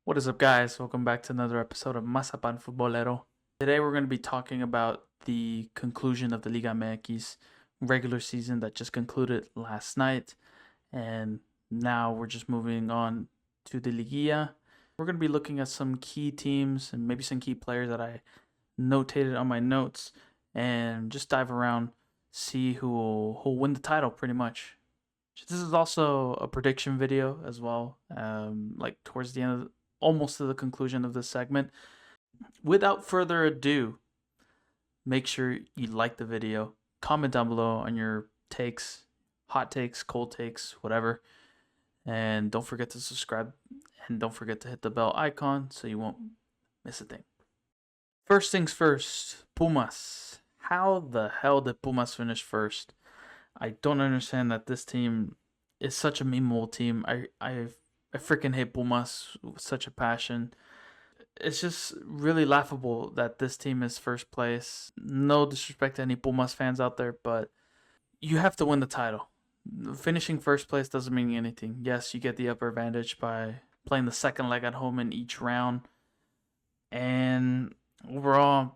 What is up, guys? Welcome back to another episode of Mazapan Futbolero. Today we're going to be talking about the conclusion of the Liga MX regular season that just concluded last night, and now we're just moving on to the Liguilla. We're going to be looking at some key teams and maybe some key players that I notated on my notes, and just dive around, see who'll win the title pretty much. This is also a prediction video as well, like towards the end of almost to the conclusion of this segment. Without further ado, make sure you like the video, comment down below on your takes, hot takes, cold takes, whatever, and don't forget to subscribe and don't forget to hit the bell icon so you won't miss a thing. First things first, Pumas. How the hell did Pumas finish first? I don't understand that this team is such a memeable team. I freaking hate Pumas with such a passion. It's just really laughable that this team is first place. No disrespect to any Pumas fans out there, but you have to win the title. Finishing first place doesn't mean anything. Yes, you get the upper advantage by playing the second leg at home in each round. And overall,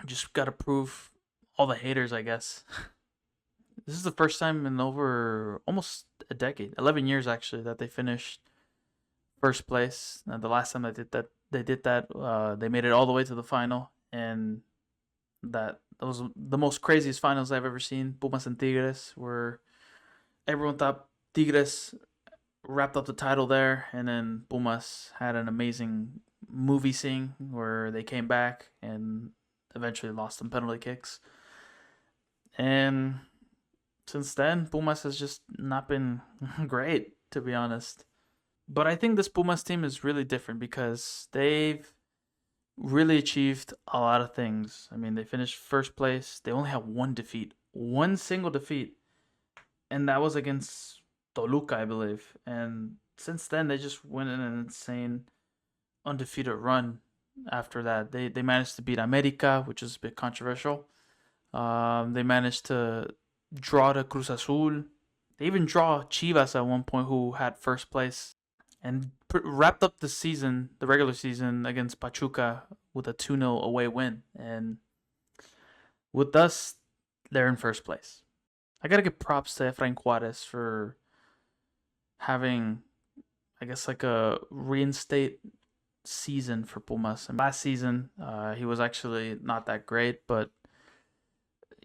just got to prove all the haters, I guess. This is the first time in over almost a decade, 11 years actually, that they finished first place. The last time they did that, they made it all the way to the final, and that was the most craziest finals I've ever seen. Pumas and Tigres, where everyone thought Tigres wrapped up the title there, and then Pumas had an amazing movie scene where they came back and eventually lost in penalty kicks. And since then, Pumas has just not been great, to be honest. But I think this Pumas team is really different because they've really achieved a lot of things. I mean, they finished first place. They only have one defeat, one single defeat, and that was against Toluca, I believe. And since then, they just went in an insane undefeated run. After that, they managed to beat America, which is a bit controversial. They managed to draw to Cruz Azul. They even draw Chivas at one point, who had first place, and wrapped up the season, the regular season, against Pachuca with a 2-0 away win. And with us, they're in first place. I gotta give props to Efrain Juarez for having, I guess, like a reinstate season for Pumas. And last season, he was actually not that great, but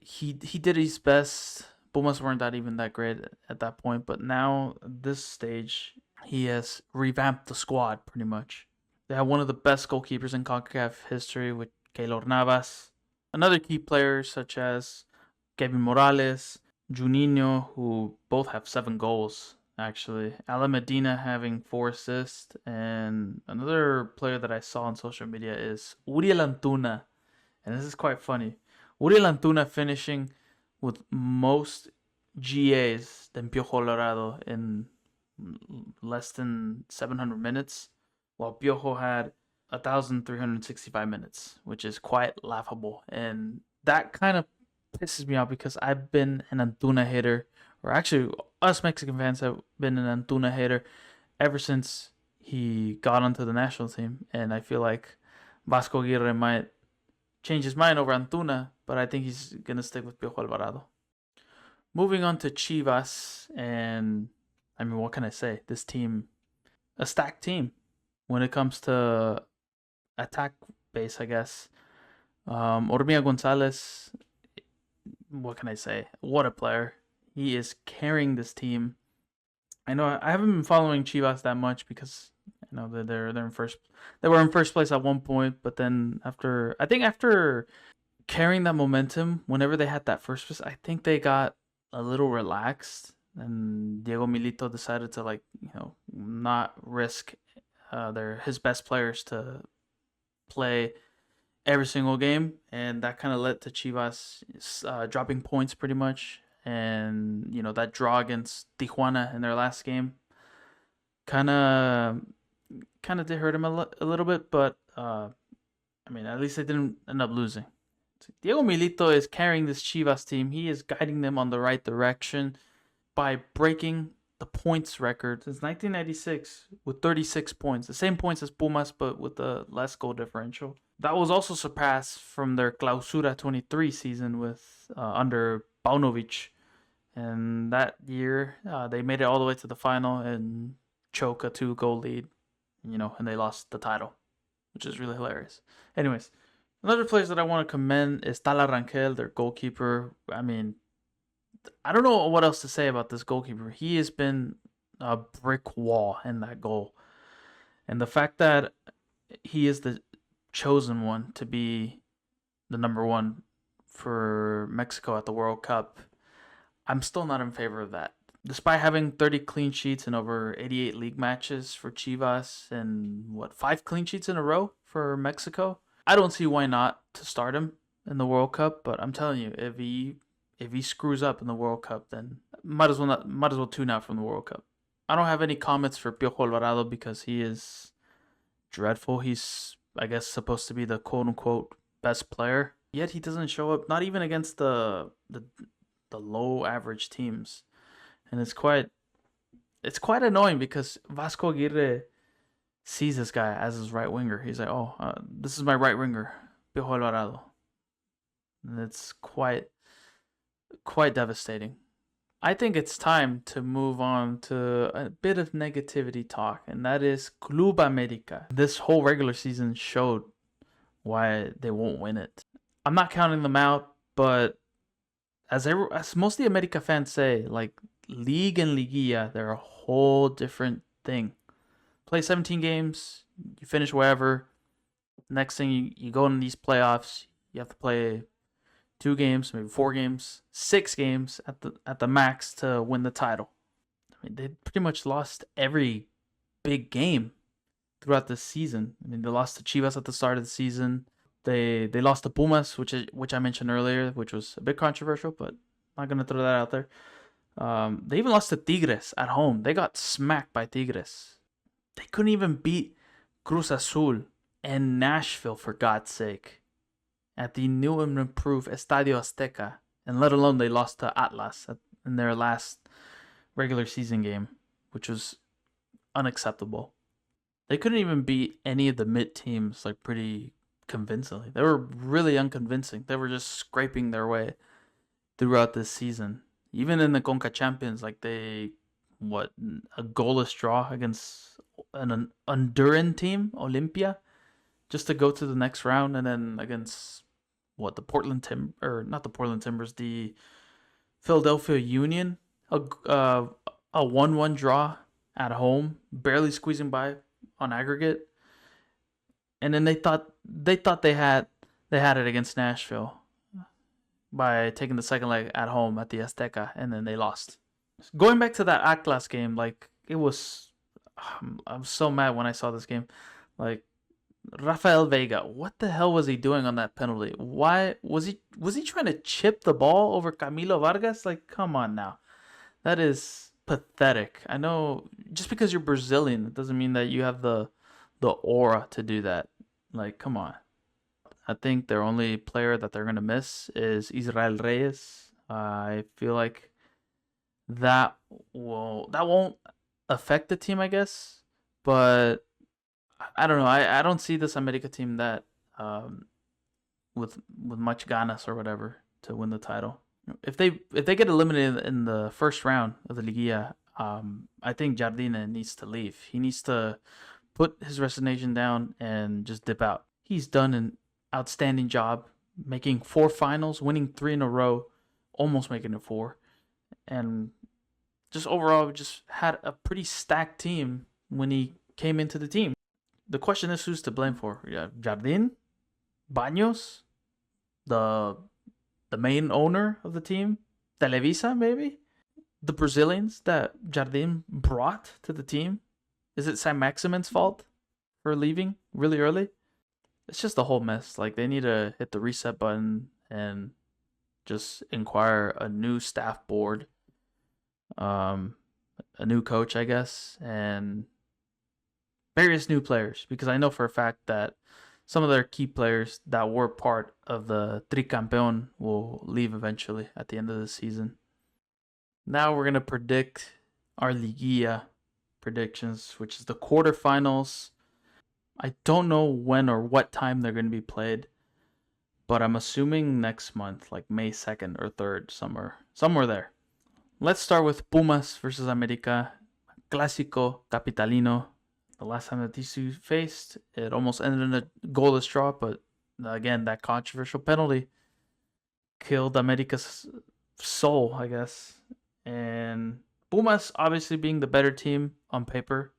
he did his best. Pumas weren't that even that great at that point, but now at this stage, he has revamped the squad pretty much. They have one of the best goalkeepers in CONCACAF history with Keylor Navas. Another key players such as Kevin Morales, Juninho, who both have 7 goals actually. Ala Medina having 4 assists, and another player that I saw on social media is Uriel Antuna, and this is quite funny. Uriel Antuna finishing with most GAs than Piojo Colorado in less than 700 minutes, while Piojo had 1,365 minutes, which is quite laughable. And that kind of pisses me off because I've been an Antuna hater, or actually, us Mexican fans have been an Antuna hater ever since he got onto the national team. And I feel like Vasco Aguirre might change his mind over Antuna, but I think he's going to stick with Piojo Alvarado. Moving on to Chivas, and I mean, what can I say? This team, a stacked team when it comes to attack base, I guess. Ormia Gonzalez, what can I say? What a player. He is carrying this team. I know I haven't been following Chivas that much because I know that they're in first. They were in first place at one point, but then after carrying that momentum, whenever they had that first place, I think they got a little relaxed, and Diego Milito decided to not risk his best players to play every single game, and that kind of led to Chivas dropping points pretty much. And that draw against Tijuana in their last game kind of did hurt him a little bit, but I mean, at least they didn't end up losing. Diego Milito is carrying this Chivas team. He is guiding them on the right direction by breaking the points record since 1996 with 36 points. The same points as Pumas, but with a less goal differential. That was also surpassed from their Clausura 23 season with under Paunovic. And that year, they made it all the way to the final and choke a 2-goal lead, and they lost the title, which is really hilarious. Anyways, another players that I want to commend is Tala Rangel, their goalkeeper. I mean, I don't know what else to say about this goalkeeper. He has been a brick wall in that goal. And the fact that he is the chosen one to be the number one for Mexico at the World Cup, I'm still not in favor of that. Despite having 30 clean sheets in over 88 league matches for Chivas and 5 clean sheets in a row for Mexico, I don't see why not to start him in the World Cup. But I'm telling you, if he screws up in the World Cup, then might as well tune out from the World Cup. I don't have any comments for Piojo Alvarado because he is dreadful. He's, I guess, supposed to be the quote unquote best player, yet he doesn't show up, not even against the low average teams. And it's quite annoying because Vasco Aguirre sees this guy as his right winger. He's like, this is my right winger, Piojo Alvarado. And it's quite devastating. I think it's time to move on to a bit of negativity talk, and that is Club America. This whole regular season showed why they won't win it. I'm not counting them out, but as most of the America fans say, like League and Liguilla, they're a whole different thing. Play 17 games, you finish wherever. Next thing you go in these playoffs, you have to play 2 games, maybe 4 games, 6 games at the max to win the title. I mean, they pretty much lost every big game throughout the season. I mean, they lost to Chivas at the start of the season. They lost to Pumas, which I mentioned earlier, which was a bit controversial, but I'm not gonna throw that out there. They even lost to Tigres at home. They got smacked by Tigres. They couldn't even beat Cruz Azul and Nashville, for God's sake, at the new and improved Estadio Azteca, and let alone they lost to Atlas in their last regular season game, which was unacceptable. They couldn't even beat any of the mid teams like pretty convincingly. They were really unconvincing. They were just scraping their way throughout this season. Even in the Conca Champions, like a goalless draw against an Honduran team, Olimpia, just to go to the next round, and then against the Portland not the Portland Timbers, the Philadelphia Union, a 1-1 draw at home, barely squeezing by on aggregate. And then they thought they had it against Nashville by taking the second leg at home at the Azteca, and then they lost. Going back to that Atlas game, like it was, I'm so mad when I saw this game. Like Rafael Vega, what the hell was he doing on that penalty? Why was he trying to chip the ball over Camilo Vargas? Like, come on now, that is pathetic. I know just because you're Brazilian, it doesn't mean that you have the aura to do that. Like, come on. I think their only player that they're going to miss is Israel Reyes. I feel like that won't affect the team, I guess. But I don't know. I don't see this America team that with much ganas or whatever to win the title. If they get eliminated in the first round of the Liguilla, I think Jardine needs to leave. He needs to put his resignation down and just dip out. He's done an outstanding job, making 4 finals, winning 3 in a row, almost making it 4, and just overall just had a pretty stacked team when he came into the team. The question is, who's to blame for? Jardine, Baños, the main owner of the team, Televisa, maybe the Brazilians that Jardine brought to the team. Is it Sam Maximin's fault for leaving really early? It's just a whole mess. Like, they need to hit the reset button and just inquire a new staff board, a new coach, I guess, and various new players. Because I know for a fact that some of their key players that were part of the Tricampeón will leave eventually at the end of the season. Now we're going to predict our Liguilla predictions, which is the quarterfinals. I don't know when or what time they're going to be played, but I'm assuming next month, like May 2nd or 3rd, somewhere there. Let's start with Pumas versus America, Clásico Capitalino. The last time that these two faced, it almost ended in a goalless draw, but again, that controversial penalty killed America's soul, I guess. And Pumas, obviously being the better team on paper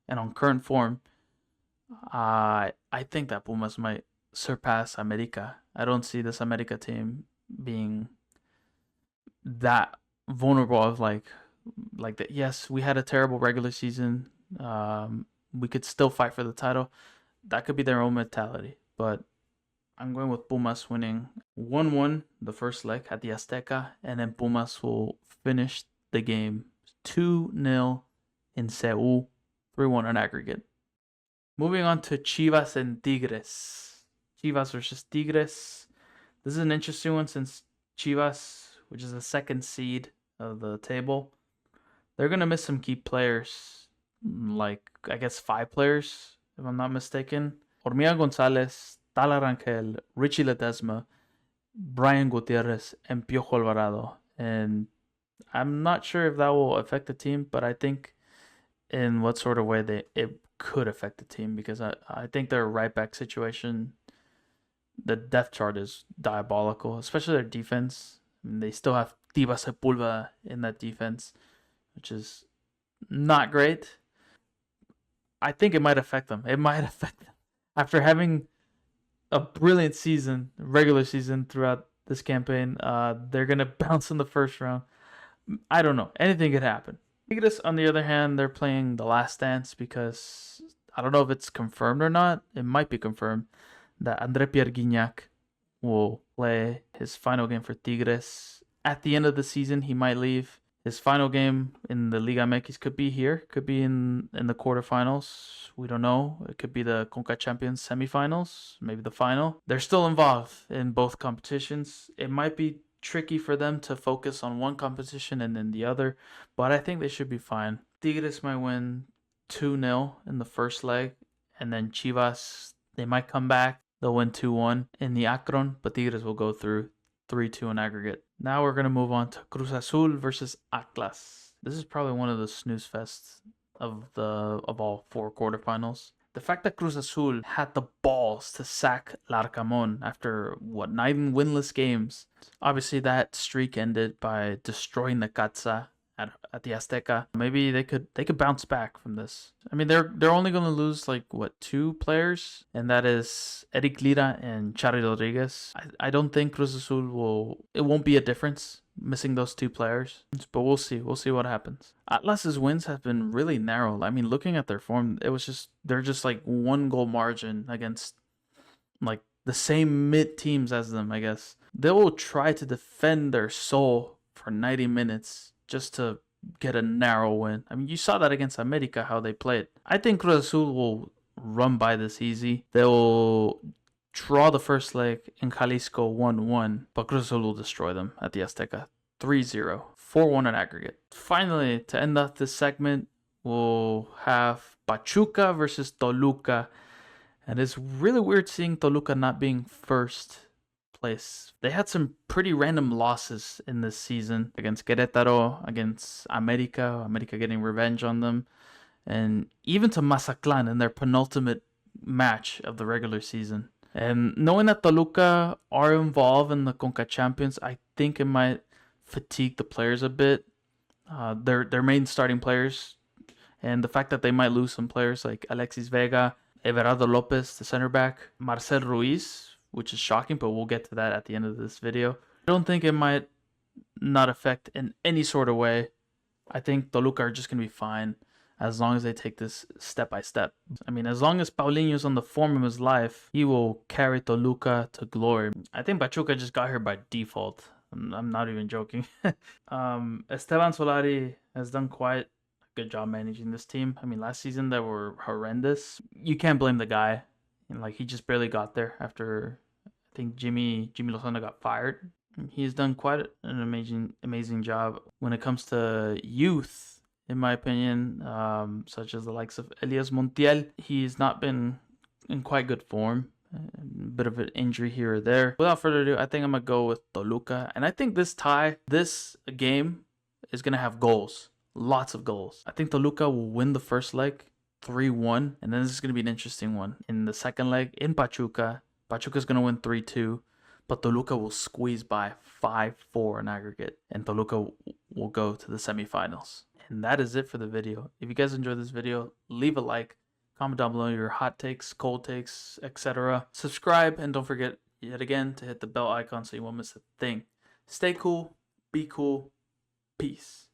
and on current form, I think that Pumas might surpass America. I don't see this America team being that vulnerable of like that. Yes, we had a terrible regular season. We could still fight for the title. That could be their own mentality, but I'm going with Pumas winning 1-1 the first leg at the Azteca, and then Pumas will finish the game 2-0 in Seúl, 3-1 on aggregate. Moving on to Chivas and Tigres. Chivas versus Tigres. This is an interesting one since Chivas, which is the second seed of the table, they're going to miss some key players, like I guess 5 players, if I'm not mistaken. Hormiga Gonzalez, Tala Rangel, Richie Ledesma, Brian Gutierrez, and Piojo Alvarado. And I'm not sure if that will affect the team, but I think in what sort of way it could affect the team, because I think their right back situation, the depth chart is diabolical, especially their defense. I mean, they still have Tiba Sepulveda in that defense, which is not great. I think it might affect them. It might affect them. After having a brilliant season, regular season throughout this campaign, they're going to bounce in the first round. I don't know. Anything could happen. Tigres, on the other hand, they're playing the last dance because I don't know if it's confirmed or not. It might be confirmed that André Pierre Guignac will play his final game for Tigres. At the end of the season, he might leave. His final game in the Liga MX could be here, could be in the quarterfinals. We don't know. It could be the Conca Champions semifinals, maybe the final. They're still involved in both competitions. It might be tricky for them to focus on one competition and then the other, but I think they should be fine. Tigres might win 2-0 in the first leg, and then Chivas, they might come back. They'll win 2-1 in the Akron, but Tigres will go through 3-2 in aggregate. Now we're going to move on to Cruz Azul versus Atlas. This is probably one of the snooze fests of all 4 quarterfinals. The fact that Cruz Azul had the balls to sack Larcamón after 9 winless games. Obviously that streak ended by destroying the Necaxa at the Azteca. Maybe they could bounce back from this. I mean, they're only going to lose 2 players, and that is Eric Lira and Chari Rodriguez. I don't think Cruz Azul won't be a difference missing those 2 players, but we'll see what happens. Atlas's wins have been really narrow. I mean, looking at their form, they're just 1 goal margin against the same mid teams as them, I guess. They will try to defend their soul for 90 minutes just to get a narrow win. I mean, you saw that against America, how they played. I think Cruz Azul will run by this easy. They'll draw the first leg in Jalisco 1-1, but Cruz Azul will destroy them at the Azteca 3-0, 4-1 in aggregate. Finally, to end off this segment, we'll have Pachuca versus Toluca. And it's really weird seeing Toluca not being first place. They had some pretty random losses in this season against Querétaro, against America getting revenge on them, and even to Mazatlán in their penultimate match of the regular season. And knowing that Toluca are involved in the Conca Champions, I think it might fatigue the players a bit. Their main starting players, and the fact that they might lose some players like Alexis Vega, Everardo Lopez, the center back, Marcel Ruiz, which is shocking, but we'll get to that at the end of this video. I don't think it might not affect in any sort of way. I think Toluca are just going to be fine as long as they take this step by step. I mean, as long as Paulinho's on the form of his life, he will carry Toluca to glory. I think Pachuca just got here by default. I'm not even joking. Esteban Solari has done quite good job managing this team. I mean, last season they were horrendous. You can't blame the guy. He just barely got there after I think Jimmy Lozano got fired. He's done quite an amazing job when it comes to youth in my opinion, such as the likes of Elias Montiel. He's not been in quite good form. A bit of an injury here or there. Without further ado, I think I'm going to go with Toluca. And I think this game is going to have goals. Lots of goals. I think Toluca will win the first leg 3-1. And then this is going to be an interesting one. In the second leg, in Pachuca, Pachuca's going to win 3-2. But Toluca will squeeze by 5-4 in aggregate. And Toluca will go to the semifinals. And that is it for the video. If you guys enjoyed this video, leave a like. Comment down below your hot takes, cold takes, etc. Subscribe, and don't forget, yet again, to hit the bell icon so you won't miss a thing. Stay cool, be cool, peace.